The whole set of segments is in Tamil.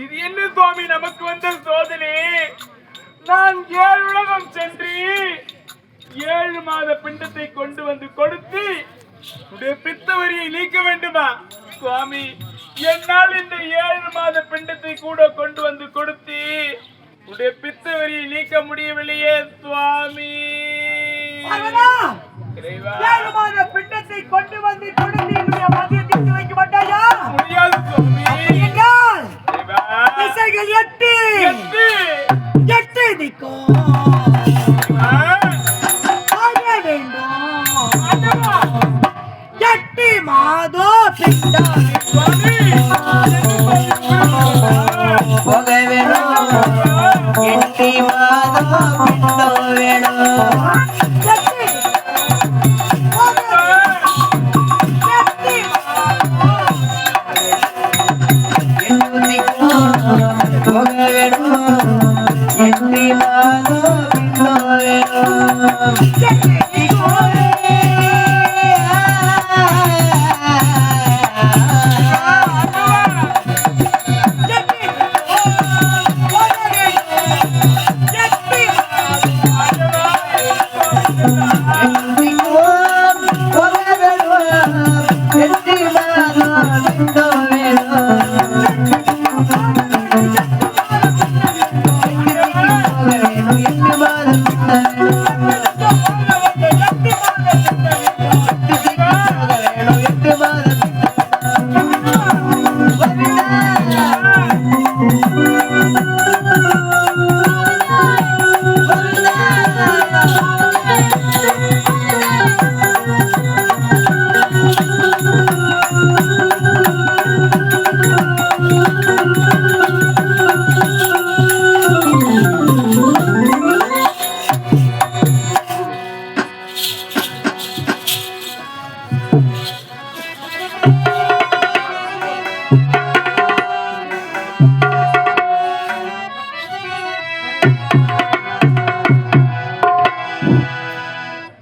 இது என்ன சுவாமி நமக்கு வந்த சோதனை? நான் 7 உலகம் சென்று 7 மாத பிண்டத்தை கொண்டு வந்து கொடுத்து உடைய பித்த வரியை நீக்க வேண்டுமா சுவாமி? என்னால் இந்த 7 மாத பிண்டத்தை கூட கொண்டு வந்து கொடுத்து உடைய பித்த வரியை நீக்க முடியவில்லையே சுவாமி. 7 மாத பிண்டத்தை கொண்டு வந்து கொடுத்து என்னுடைய மதியத்தை வைக்க மாட்டாயா? முடியாது சுவாமி. திசைகள் 8 நிற்கும் எட்டு மாதோ பிண்டம் போக வேணும் 8 மாதம் பிண்டம் வேணும். போக வேணும் 8 மாதம் பிண்டம் வேணும்.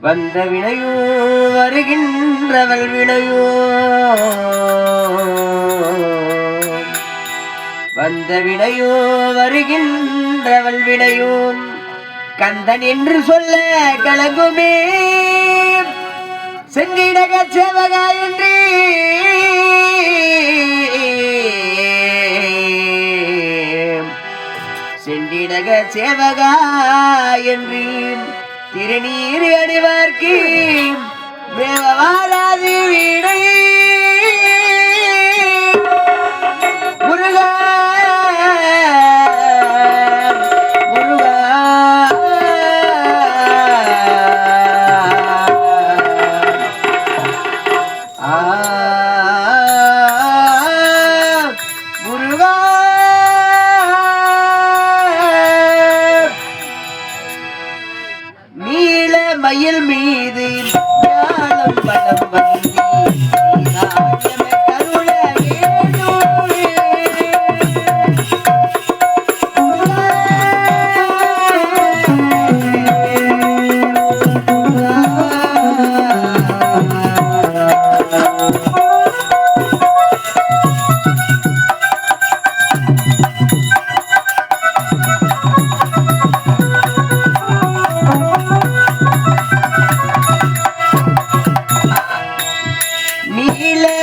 வந்த வினையோ வருகின்றவள் வினையோ வந்த வினையோ வருகின்றவள் வினையோ கந்தன் என்று சொல்ல கலங்குமே செங்கிடக சேவகா என்று செண்டிடக சேவகா என்று திருநீர் அணிவார்க்கு வாராது வீடை முருகா முருகா முருகா மயில் மீது ஞானம் பலம் வந்து கருள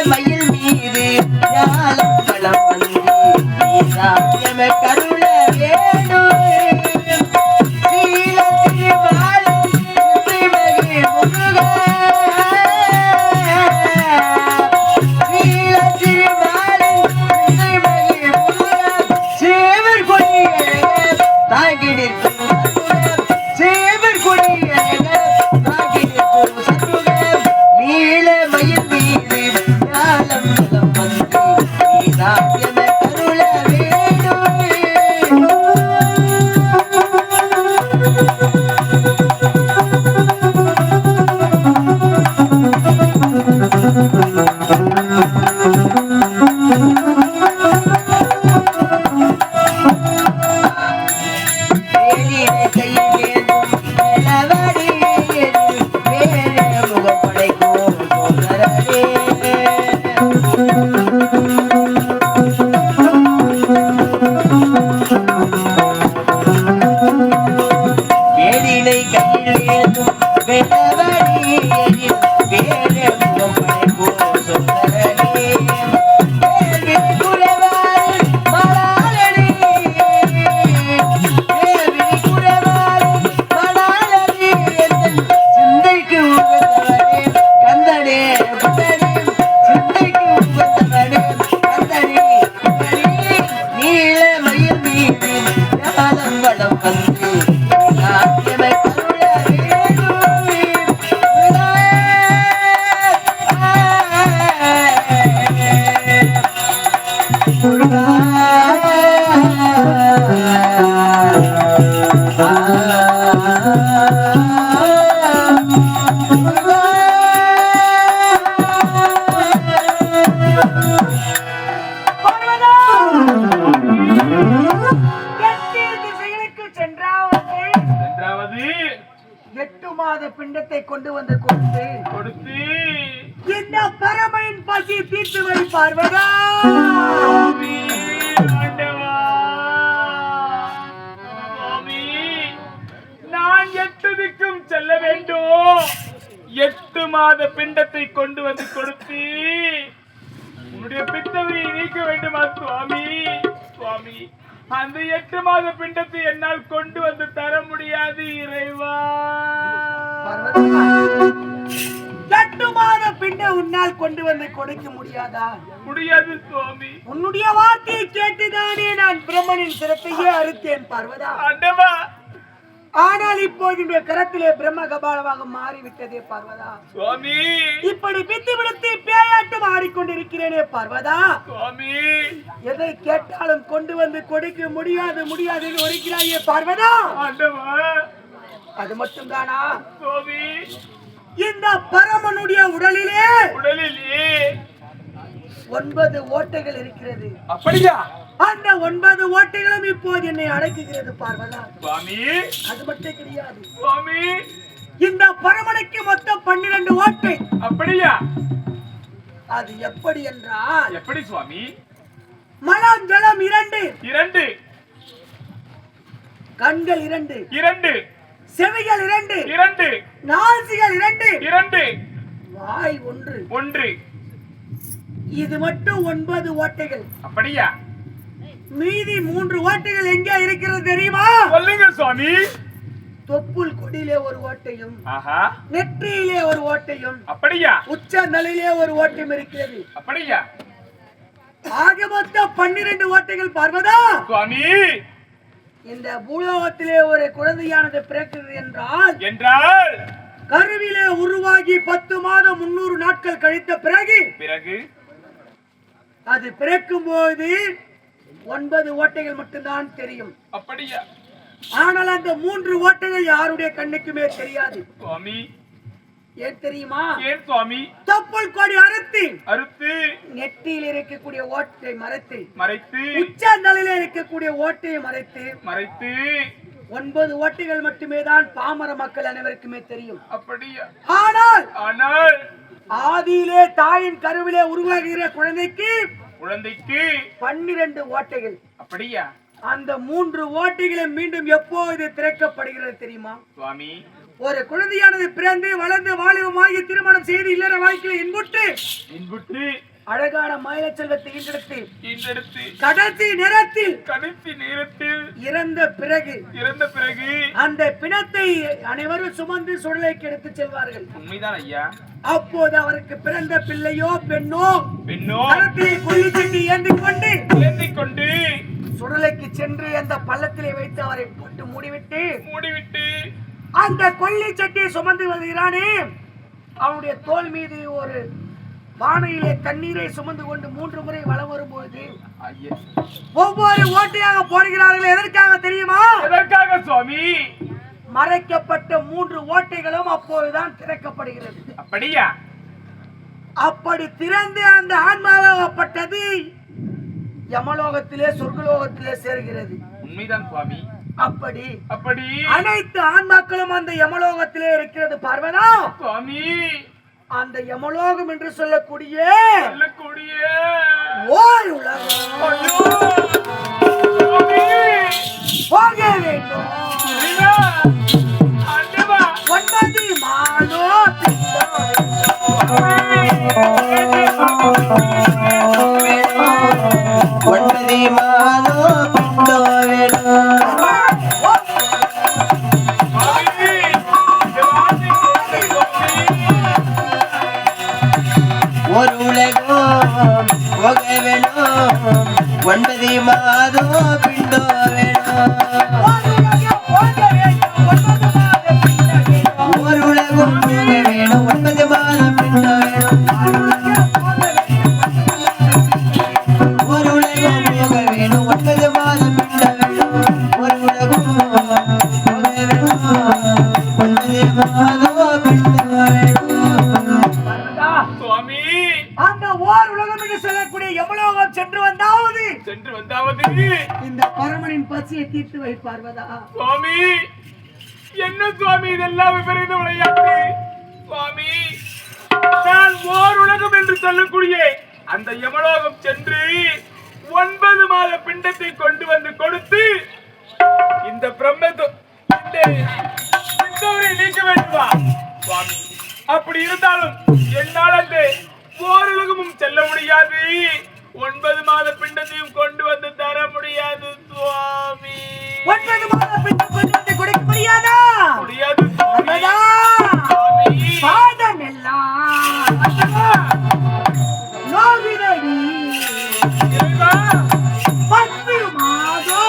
மயில் மீது ஞானம் பலம் வந்து கருள வேணும் சீலத்தில் பாலம் முருகா சீலத்தில் பாலம் சேவர் கொடிய தாங்கி நிற்கும் சேவர் கொடிய தாங்கி நிற்கும் சண்முகம் நீல மயில் மீது தந்து நாட்டியமை கருள வேணுமே முருகா. சென்றாவது 8 மாத பிண்டத்தை கொண்டு வந்து கொடுத்து கொடுத்து இந்த பரமையின் பசி தீர்த்து வை பார்வதா. சுவாமி, ஆண்டவா, சுவாமி, நான் 8 திக்கும் செல்ல வேண்டும். 8 மாத பிண்டத்தை கொண்டு வந்து கொடுத்து உன்னுடைய பித்தவரை நீக்க வேண்டுமா சுவாமி? சுவாமி, அந்த 8 மாத பிண்டத்தை என்னால் கொண்டு வந்து தர முடியாது இறைவா. 8 மாத பிண்டை உன்னால் கொண்டு வந்து கொடுக்க முடியாதா? முடியாது சுவாமி. உன்னுடைய வார்த்தையை கேட்டுதானே நான் பிரம்மனின் சிரத்தையே அறுத்தேன் பார்வதா. ஆண்டவா, ஆனால் இப்போது இந்த கரத்திலே பிரம்ம கபாலமாக மாறிவிட்டதே பார்வதா. சுவாமி, இப்படி பித்து விடுத்து பேயாட்டம் ஆடிக்கொண்டிருக்கிறேனே பார்வதா. சுவாமி, எதை கேட்டாலும் கொண்டு வந்து கொடுக்க முடியாது முடியாது என்று ஒருக்கிறாயே பார்வதா. ஆண்டவா, அது மட்டும்தானா? சுவாமி, இந்த பரமனுடைய உடலிலே 9 ஓட்டைகள் இருக்கிறது. அப்படியா? அந்த 9 ஓட்டைகளும் இப்போது என்னை அடக்குகிறது பார்வதா. சுவாமி, அது மட்டும் கிடையாது. சுவாமி, இந்த பரமனுக்கு மொத்தம் 12 ஓட்டை. அப்படியா? அது எப்படி என்றால், எப்படி சுவாமி? மலம் ஜலம் 2, 2, கண்கள் 2, 2, செவிகள் 2, 2, நாசிகள் 2, 2, வாய் 1. 1. இது மட்டும் 9 ஓட்டைகள். அப்படியா? மீதி 3 ஓட்டைகள் எங்கே இருக்கிறது தெரியுமா? சொல்லுங்க சுவாமி. தொப்புள் கொடியிலே ஒரு ஓட்டையும், ஆஹா, நெற்றியிலே ஒரு ஓட்டையும், அப்படியா? உச்ச நலிலே ஒரு ஓட்டையும் இருக்கிறது. அப்படியா? ஆக மொத்தம் 12 ஓட்டைகள் பார்வதா. சுவாமி, இந்த பூலோகத்திலே ஒரு குழந்தையானது பிறக்கிறது என்றால் கருவிலே உருவாகி 10 மாதம் 300 நாட்கள் கழித்த பிறகு அது பிறக்கும் போது 9 ஓட்டைகள் மட்டும்தான் தெரியும். அப்படியா? ஆனால் அந்த 3 ஓட்டைகள் யாருடைய கண்ணுக்குமே தெரியாது. சுவாமி, ஏன் தெரியுமா? ஏன் சுவாமி? தொப்புள் கொடி அறுத்து நெற்றியில் இருக்கக்கூடிய ஓட்டை மறைத்து உச்ச நலிலே இருக்கக்கூடிய ஓட்டையை மறைத்து 9 ஓட்டைகள் மட்டுமே தான் பாமர மக்கள் அனைவருக்குமே தெரியும். அப்படியா? ஆனால் ஆதியிலே தாயின் கருவிலே உருவாகிற குழந்தைக்கு 12 ஓட்டைகள். அப்படியா? அந்த 3 ஓட்டைகளை மீண்டும் எப்போது திறக்கப்படுகிறது தெரியுமா? சுவாமி, ஒரு குழந்தையானது பிறந்து வளர்ந்து வாலிபமாகி திருமணம் செய்து இல்லற வாழ்க்கையில இன்புற்று அழகான மயில செல்வத்தை ஈன்றெடுத்து கடைசி நேரத்தில் இறந்த பிறகு அந்த பிணத்தை அனைவரும் சுமந்து சுடலைக்கு எடுத்து செல்வார்கள். உண்மைதான் ஐயா. அப்போது அவருக்கு பிறந்த பிள்ளையோ பெண்ணோ கரத்திலே கொள்ளிச்சட்டி ஏந்தி கொண்டு சுடலைக்கு சென்று அந்த பள்ளத்திலே வைத்து அவரை போட்டு மூடிவிட்டு அந்த கொள்ளிச்சட்டியை சுமந்து வருகிறானே, அவனுடைய தோல் மீது ஒரு பானையிலே தண்ணீரை சுமந்து கொண்டு 3 முறை வலம் வரும்போது ஒவ்வொரு ஓட்டையாக போடுகிறார்கள். எதற்காக தெரியுமா? எதற்காக சுவாமி? மறைக்கப்பட்ட 3 ஓட்டைகளும் அப்போதுதான் திறக்கப்படுகிறது. அப்படியா? அப்படி திறந்து அந்த ஆன்மாவாகப்பட்டது யமலோகத்திலே சொர்க்கலோகத்திலே சேர்கிறது. உண்மைதான் சுவாமி. அப்படி அனைத்து ஆன்மாக்களும் அந்த யமலோகத்திலே இருக்கிறது பார்வதா. சுவாமி, அந்த யமலோகம் என்று சொல்லக்கூடிய ஓர் உலகம் போக வேண்டும். 9 மாதோ பிண்டோ ஒரு உலகம் போக வேணும். 9 மாதம் பிண்டோ வேணும். கொண்டு இந்த பரமனின் பசியை தீர்த்து வை பார்வதா. சுவாமி, என்ன சுவாமி இதெல்லாம் விபரீத விளையாட்டு? சுவாமி, நான் ஓர் உலகம் என்று சொல்லக்கூடிய அந்த யமலோகம் சென்று 9 மாத பிண்டத்தை கொண்டு வந்து கொடுத்து இந்த பிரம்மத்தை நீக்க வேண்டுமா சுவாமி? அப்படி இருந்தாலும் என்னால் அந்த ஓர் உலகமும் செல்ல முடியாது, 9 மாத பிண்டத்தையும் கொண்டு வந்து தர முடியாது சுவாமி. 9 மாத பிண்டம் கொண்டு வந்து கொடுக்க முடியாதா? முடியாது சுவாமி. பாதம் எல்லாம் நோவினடி 10 மாதம்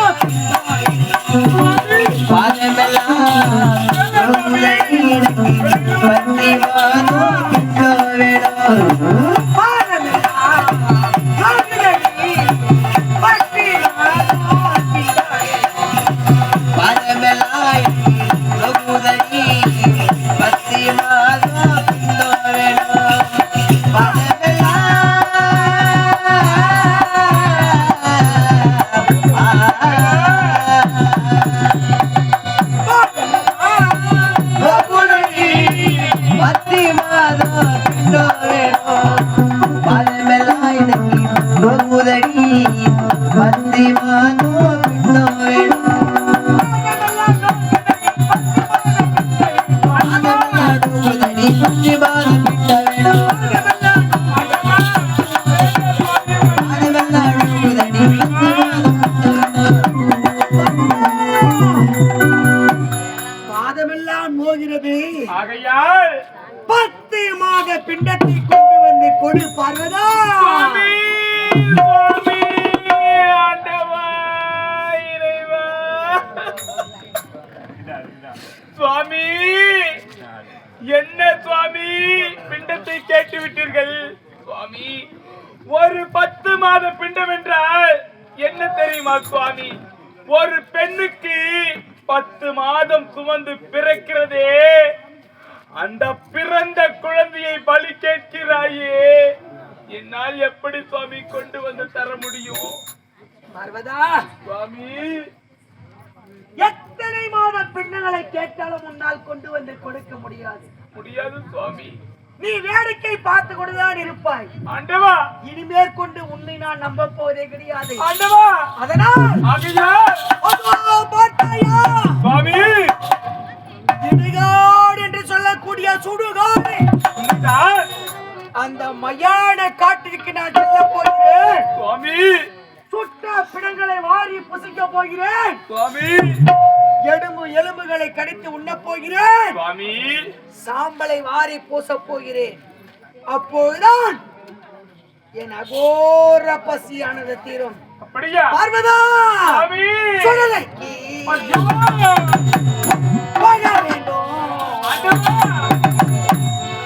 பாதமெல்லாம் நோகிறது. ஆகையால் 10 மாத பிண்டத்தை கொண்டு வந்து கொடு பார்வதா. சுவாமி, என்ன சுவாமி பிண்டத்தை கேட்டு விட்டீர்கள் சுவாமி? ஒரு 10 மாத பிண்டம் என்றால் என்ன தெரியுமா சுவாமி? ஒரு பெண்ணுக்கு 10 மாதம் சுமந்து பிறக்கிறதே, அந்த பிறந்த குழந்தையை பலி கேட்கிறாயே, என்னால் எப்படி சுவாமி கொண்டு வந்து தர முடியும்? பார்வதா சுவாமி, எத்தனை மாத பிண்டங்களை கேட்டாலும் உன்னால் கொண்டு வந்து கொடுக்க முடியாது. முடியாது சுவாமி. நீ வேடிக்கை பார்த்து கொண்டுதான் இருப்பாய். ஆண்டவா, இனிமேற்கொண்டு உன்னை நான் நம்ப போவதே கிடையாது. ஆண்டவா, அதனால் சுவாமி, இடுகாடு என்று சொல்லக்கூடிய சுடுகாடு அந்த மயான காட்டிற்கு நான் செல்ல போகிறேன் சுவாமி. சுட்ட பிணங்களை வாரி புசிக்க போகிறேன் சுவாமி. எலும்புகளை கடித்து உண்ண போகிறேன் சுவாமி. சாம்பலை வாரி பூச போகிறேன். அப்போதுதான் என் அகோர பசியானது தீரும். அப்படியா பார்வதா, சுவாமி, சுடலைக்கு போக வேண்டும்.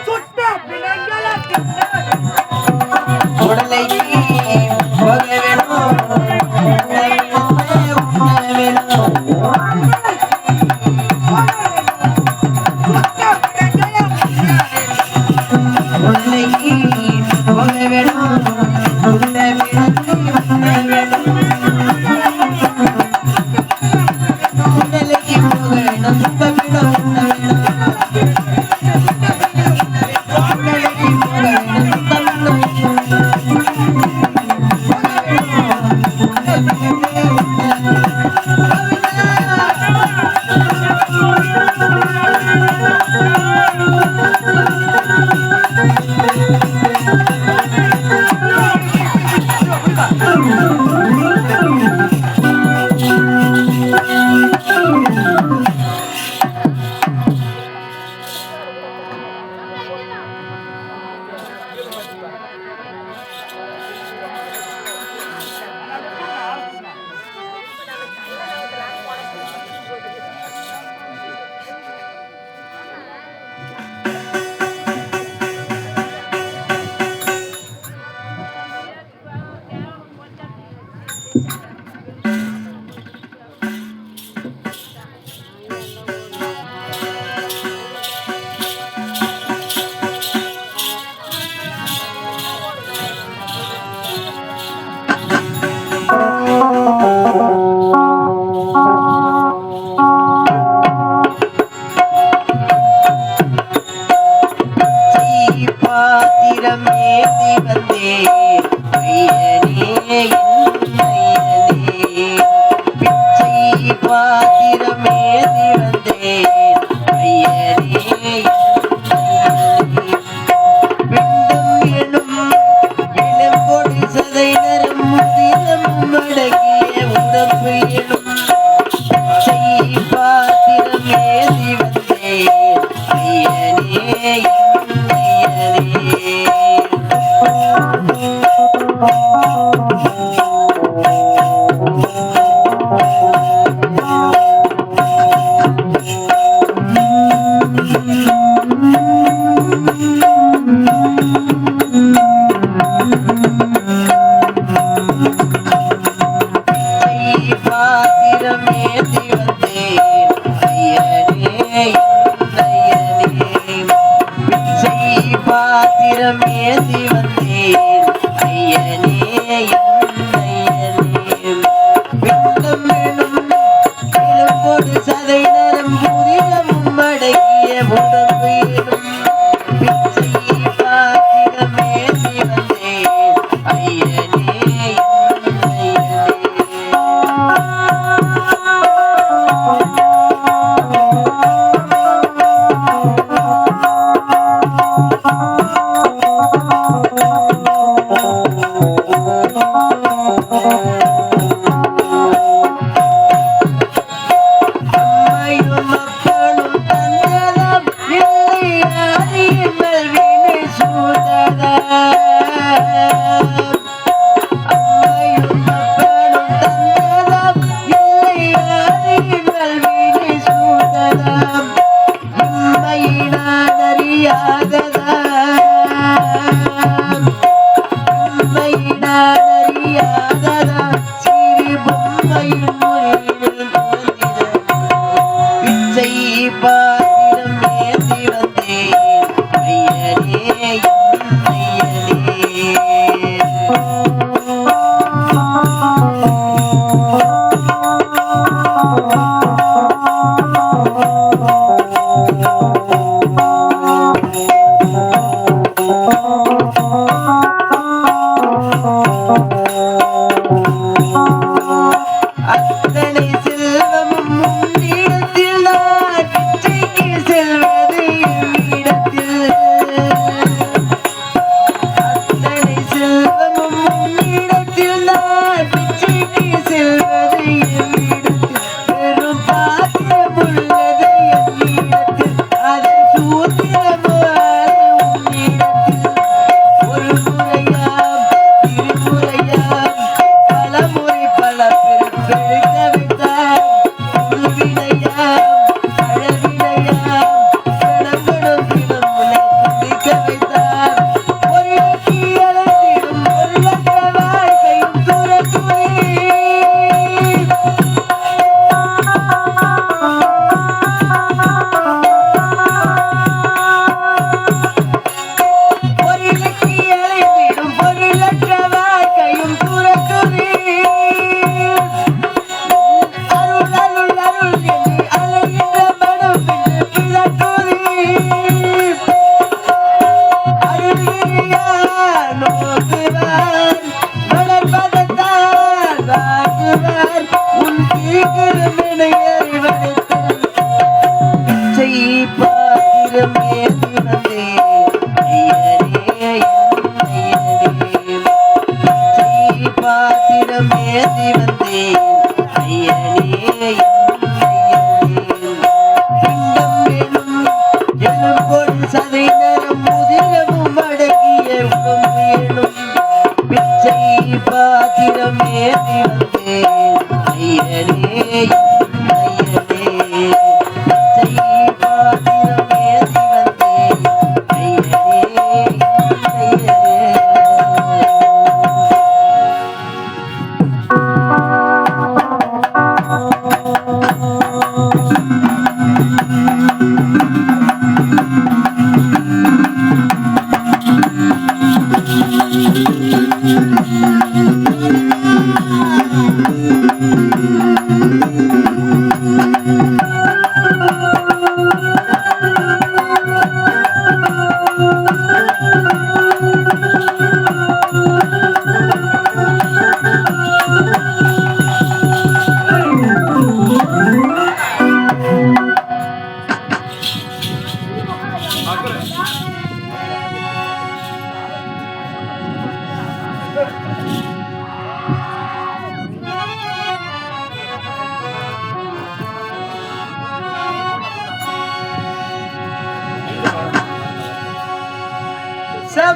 சுட்ட பிணங்களை உடலைக்கு போக வேணும், உடம்பு எனும் செய் பாத்திரம் ஏந்தி வந்தேன் ஐயனே ஐயனே பாத்திரமேந்தி வந்தேன் ஐயனே ஐயனே பிண்டம் எனும் எலும்போடு சதை நரம் புதினமும் அடங்கிய உடம்பு எனும் பிச்சை பாத்திரமேந்தி வந்தேன் ஐயனே பாத்திரம் ஏந்தி வந்தேன் ஐயனே ஐயனே அத்தனை செல்வமும் உன்னிடத்தில் நான் பிச்சைக்கு செல்வது என்னிடத்தில் அத்தனை செல்வமும் உன்னிடத்தில் நான் பிச்சைக்கு செல்வது என்னிடத்தில் பெரும் பாத்திரம் உள்ளது என்னிடத்தில் அதன் சூத்திரமோ உன்னிடத்தில் ஒரு முறையாம் இருமுறையாம் பலமுறை பல பிறப்பெடுக்க வைத்தார் உருவினையாம் அழவினையாம் கடம்படும் தினம் உன்னை துதிக்க வைத்தார் ஒரு இலக்கி அழைத்திடும் ஒரு லட்ச வாழ்க்கையும் துறத்துறை ஒரு இலக்கி அழைத்திடும் ஒரு லட்ச வாழ்க்கையும் துறத்துறை அருள் அருள் அருள் என்று அலைகின்ற மனம் என்று பிறக்குதி அருள்கிரியார் நோக்குவார் மலர்பதத்தால் வாங்குவார் உன் திருக்கிருமினை அறிவடைத்தார் பிச்சை பாத்திரம் ஏந்தி வந்தேன் ஐயனே ஐயனே பிச்சை பாத்திரம் ஏந்தி வந்தேன் ஐயனே பிண்டம் எனும் எலும்போடு சதை நரம் முதிரமும் அடங்கிய உடம்பு எனும் பிச்சை பாத்திரம் ஏந்தி வந்தேன் ஐயனே ஐயனே பிச்சை பாத்திரம் ஏந்தி வந்தேன் ஐயனே ஐயனே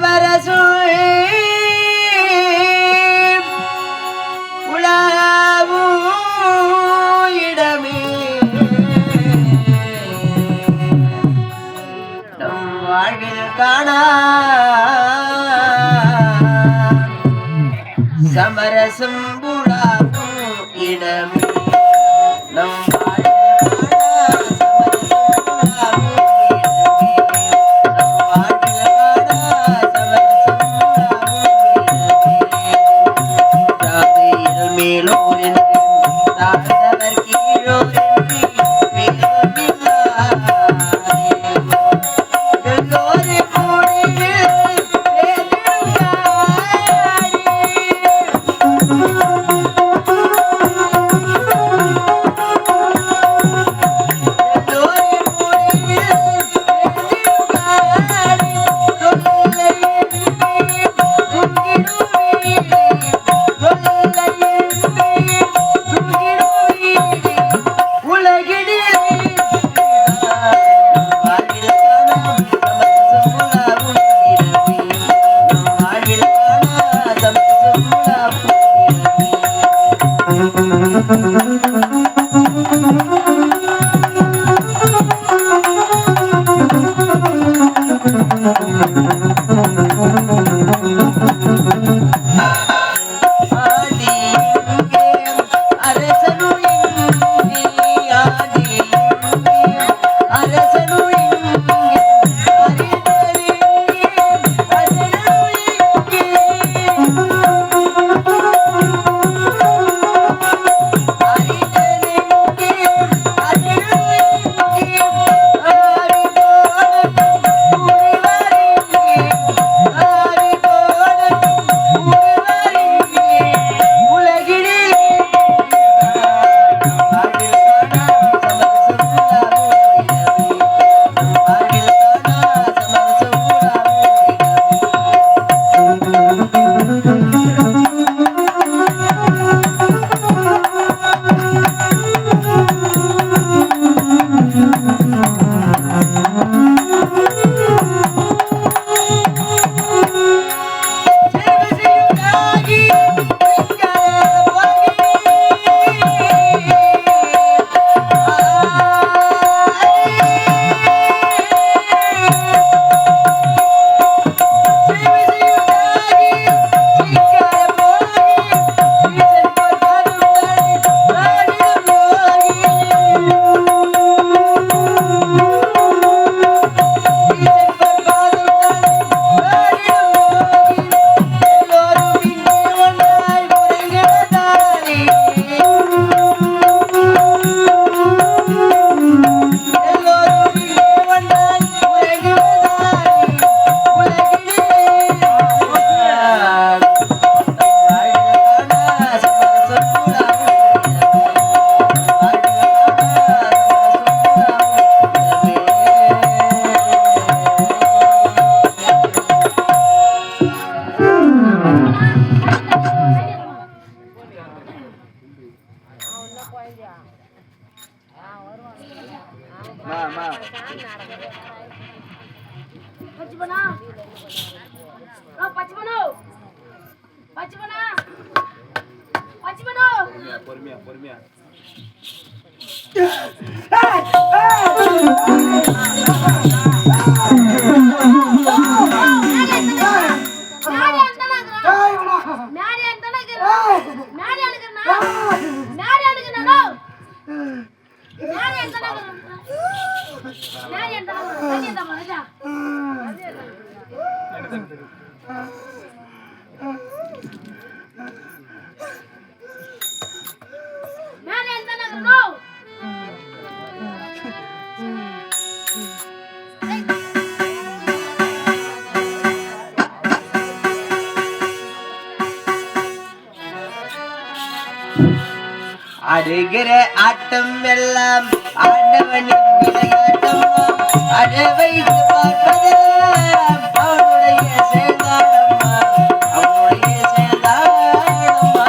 சமரசு இடமே நம் வாழ்வில் காணா சமரசம் புலாவும் இடமே நம் பொறுமையா பொறுமையா அடுகிற ஆட்டம் எல்லாம் ஆண்டவனின் விளையாட்டம் அட வைத்து பார்ப்பதெல்லாம் அவனுடைய செயல்தானம்மா அவனுடைய செயல்தானம்மா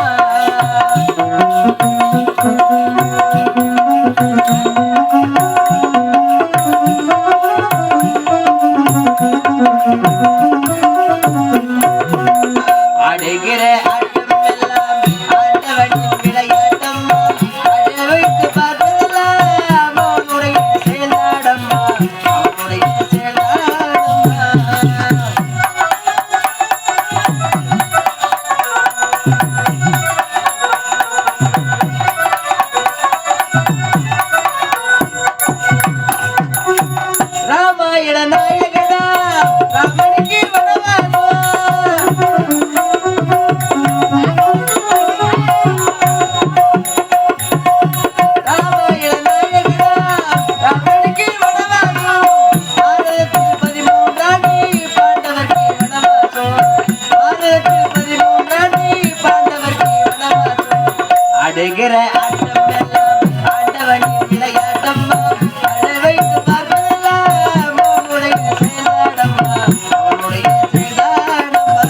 ஆடுகிற ஆட்டம் எல்லாம் ஆண்டவனின் விளையாட்டம்மா அழை வைத்து பார்ப்பதெல்லாம் அவனுடைய செயலாடம்மா அவனுடைய செயலாடம்மா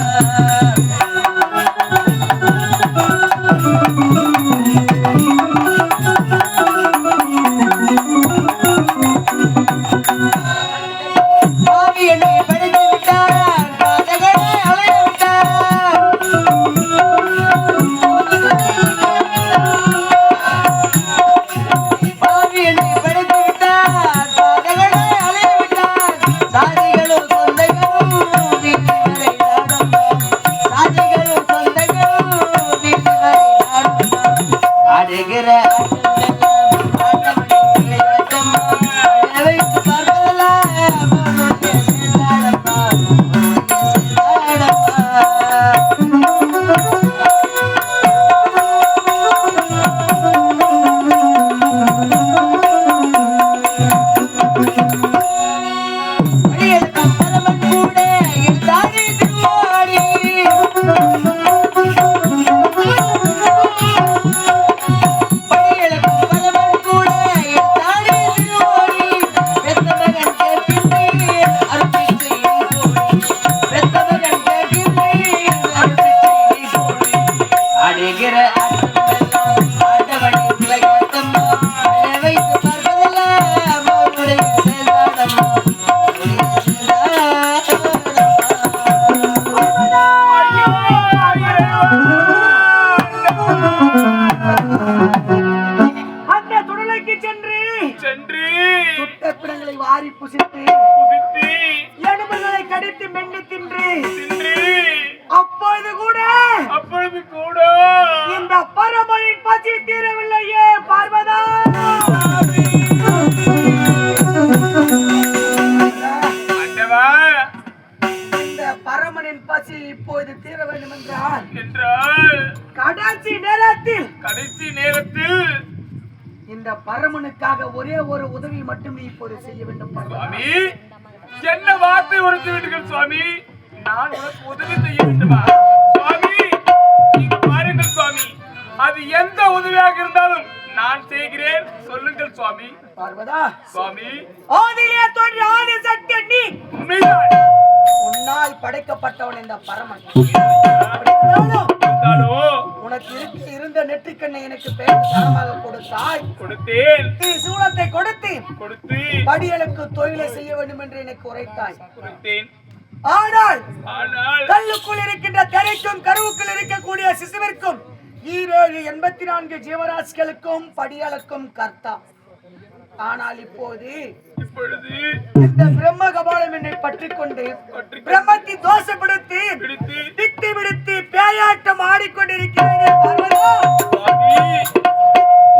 பாவி என்னை படைத்து விட்டார் பாதகனை அலைய விட்டார் பாவி என்னை படைத்து விட்டார் பாதகனை அலைய விட்டார் சாதிகளும் சொந்தங்களும் வீட்டு வரை நாடம்மா சாதிகளும் சொந்தங்களும் வீட்டு வரை நாடம்மா ஆடுகிற ஆட்டம் எல்லாம் ஆண்டவனின் விளையாட்டம்மா அழை வைத்து பார்ப்பதெல்லாம் அவனுடைய செயலாடம்மா அவனுடைய செயலாடம்மா பரமன் கூட எழுதானே திருவாடி படியளக்கும் பரமன் கூட எழுதானே திருவாடி பெத்த மகன் கேட்கின்றேன் அருப்பிச்சை போடி பெத்த மகன் கேட்கின்றேன் அருப்பிச்சை போடி ஆடுகிற ஆட்டம் எல்லாம் ஆண்டவனின் விளையாட்டம்மா அழை வைத்து பார்ப்பதெல்லாம் அவனுடைய செயலாடம்மா அவனுடைய செயலாடம்மா ஐயோ, அந்த சுடலைக்கு சென்று சென்று சுட்டப்பிடங்களை வாரி புசித்து குதித்து எலும்புகளை கடித்து மென்று தின்று தின்று அப்போது கூட அப்பொழுது கூட இந்த பரமனின் பசி தீரவில்லையே பார்வதா ஆண்டவா இந்த பரமனின் பசி இப்போது தீர வேண்டும் என்றால் என்றால் கடைசி நேரத்தில் கடைசி நேரத்தில் இந்த பரமனுக்காக ஒரே ஒரு உதவி மட்டும் நீ இப்போது செய்ய வேண்டும் பார்வதா. சுவாமி என்ன வார்த்தை உரைத்து விட்டீர்கள் சுவாமி நான் உனக்கு உதவி செய்ய வேண்டுமா சுவாமி நீங்க பாருங்கள் சுவாமி அது எந்த உதவியாக இருந்தாலும் நான் செய்கிறேன் சொல்லுங்கள் சுவாமி பார்வதா சுவாமி ஆதிலே தோன்றி ஆதி சக்தி நீ உண்மைதான் உன்னால் படைக்கப்பட்டவன் இந்த பரமன் இருந்தாலும் உனக்கு இருந்த நெற்றிக்கண்ணை எனக்கு பெயர் தானமாக கொடுத்தாய் கொடுத்தேன் சூலத்தை கொடுத்து கொடுத்து படிகளுக்கு தொழிலை செய்ய வேண்டும் என்று எனக்கு உரைத்தாய் கொடுத்தேன் ஆனால் ஆனால் கல்லுக்குள் இருக்கின்ற திரைக்கும் கருவுக்குள் இருக்கக்கூடிய சிசுவிற்கும் 84 ஜீவராசிகளுக்கும் படிகளுக்கும் கர்த்தா. ஆனால் இப்போது இப்பொழுது இந்த பிரம்ம கபாலம் என்னை பற்றிக் கொண்டு பிரம்மத்தை தோஷப்படுத்தி பிடித்து திட்டி விடுத்து பேயாட்டம் ஆடிக்கொண்டிருக்கிறேன் பார்வதா. சுவாமி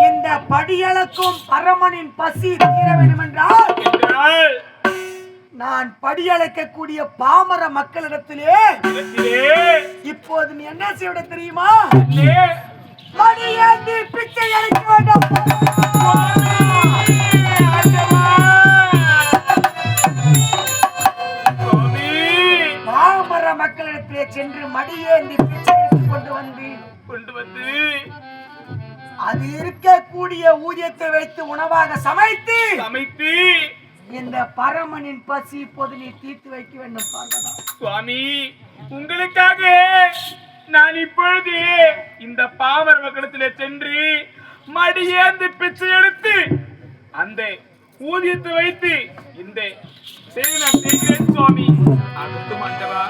இந்த படியளக்கும் பரமனின் பசி தீர வேண்டும் என்றால் என்றால் நான் படியளக்கக்கூடிய பாமர மக்களிடத்திலே இடத்திலே இப்போது நீ என்ன செய்ய தெரியுமா? இல்லே மணியேந்தி பிச்சை அளிக்க வேண்டும். சுவாமி பாமர மக்களிடத்திலே சென்று மடியேந்தி பிச்சை எடுத்துக் கொண்டு வந்து அதில் இருக்கக்கூடிய ஊதியத்தை வைத்து உணவாக சமைத்து இந்த பரமனின் பசி இப்போது நீ தீர்த்து வைக்க வேண்டும் பார்வதா. சுவாமி உங்களுக்காக நான் இப்பொழுது இந்த பாமர மக்களத்திலே சென்று மடியேந்து பிச்சை எடுத்து அந்த ஊதியத்தை வைத்து இந்த செய்தி நான் செய்கிறேன் சுவாமி. அடுத்து மண்டவா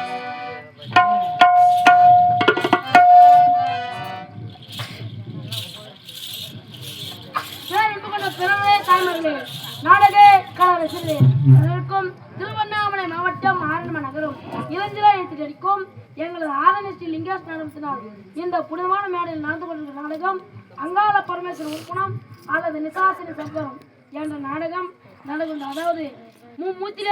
நாடக கலாரசிலே அதற்கும் திருவண்ணாமலை மாவட்டம் ஆரம்ப நகரம் இளஞ்சிலா எழுத்திற்கும் எங்களது ஆரணி லிங்காஸ் நடத்தினால் இந்த புனிதமான மேடையில் நடந்து கொண்டிருக்கிற நாடகம் அங்காள பரமேஸ்வரர் உற்பணம் அல்லது நிசாசினி சம்பரம் என்ற நாடகம் நடக்கும். அதாவது மூத்திலே